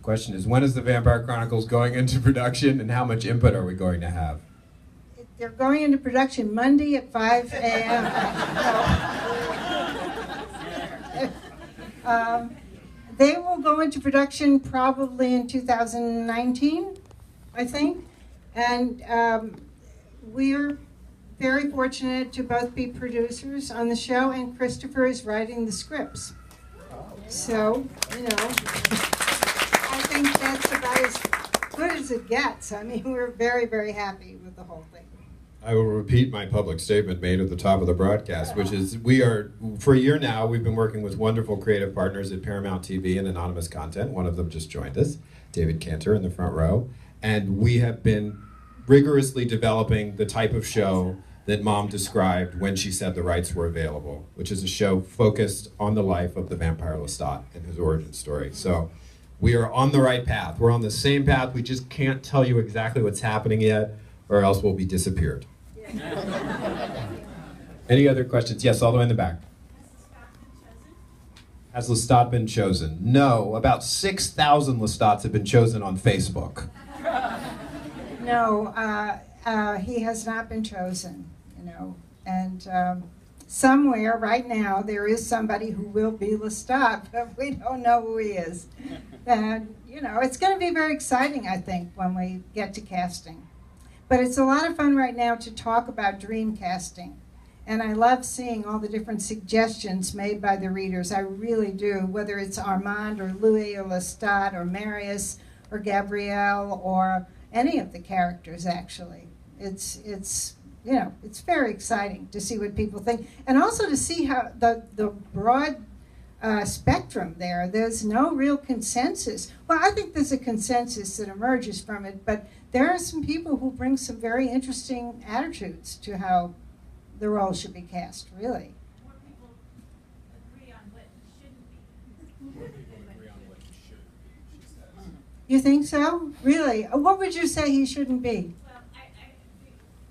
question is, when is the Vampire Chronicles going into production, and how much input are we going to have? They're going into production Monday at 5 a.m. They will go into production probably in 2019, I think. And we're very fortunate to both be producers on the show, and Christopher is writing the scripts. So, I think that's about as good as it gets. I mean, we're very, very happy with the whole thing. I will repeat my public statement made at the top of the broadcast, which is for a year now, we've been working with wonderful creative partners at Paramount TV and Anonymous Content. One of them just joined us, David Cantor in the front row. And we have been rigorously developing the type of show that Mom described when she said the rights were available, which is a show focused on the life of the vampire Lestat and his origin story. So we are on the right path. We're on the same path. We just can't tell you exactly what's happening yet, or else we'll be disappeared. Any other questions? Yes, all the way in the back. Has Lestat been chosen? No, about 6,000 Lestats have been chosen on Facebook. No, he has not been chosen, and somewhere right now there is somebody who will be Lestat, but we don't know who he is. And, it's going to be very exciting, I think, when we get to casting. But it's a lot of fun right now to talk about dream casting. And I love seeing all the different suggestions made by the readers. I really do, whether it's Armand or Louis or Lestat or Marius or Gabrielle or any of the characters, actually. It's very exciting to see what people think. And also to see how the broad spectrum there. There's no real consensus. Well, I think there's a consensus that emerges from it, but there are some people who bring some very interesting attitudes to how the role should be cast, really. More people agree on what it shouldn't be. Agree on what he should be, she says. You think so? Really? What would you say he shouldn't be? Well,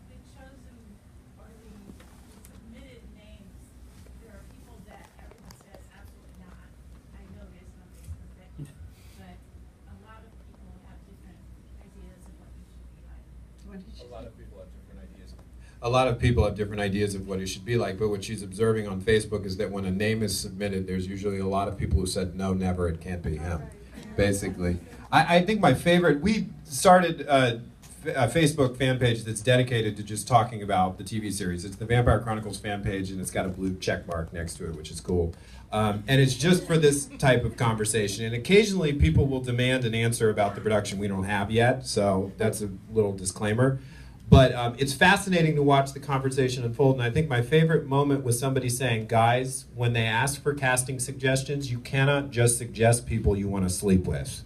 the chosen or the submitted names, there are people that everyone says absolutely not. I know there's nothing perfect, but a lot of people have different ideas of what you should be like. What did you A lot of people have different ideas. A lot of people have different ideas of what it should be like, but what she's observing on Facebook is that when a name is submitted, there's usually a lot of people who said, no, never, it can't be him, basically. I think my favorite, we started a Facebook fan page that's dedicated to just talking about the TV series. It's the Vampire Chronicles fan page, and it's got a blue check mark next to it, which is cool. And it's just for this type of conversation. And occasionally people will demand an answer about the production we don't have yet, so that's a little disclaimer. But it's fascinating to watch the conversation unfold, and I think my favorite moment was somebody saying, guys, when they ask for casting suggestions, you cannot just suggest people you want to sleep with.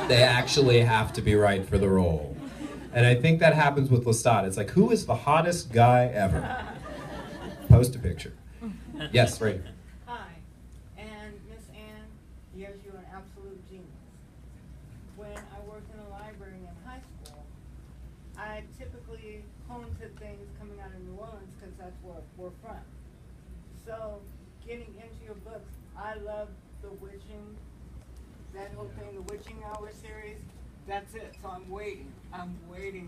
They actually have to be right for the role. And I think that happens with Lestat. It's like, who is the hottest guy ever? Post a picture. Yes, right here. Hi, and Miss Anne, yes, you're an absolute genius. When I worked in a library in high school, I typically hone to things coming out of New Orleans because that's where we're from. So, getting into your books, I love The Witching, that whole thing, the Witching Hour series. That's it. So I'm waiting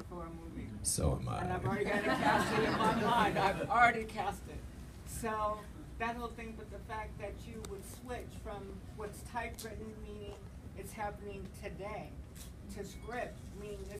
for a movie. So am I. And I've already got it casted in my mind. I've already cast it. So that whole thing, but the fact that you would switch from what's typewritten, meaning it's happening today, to script,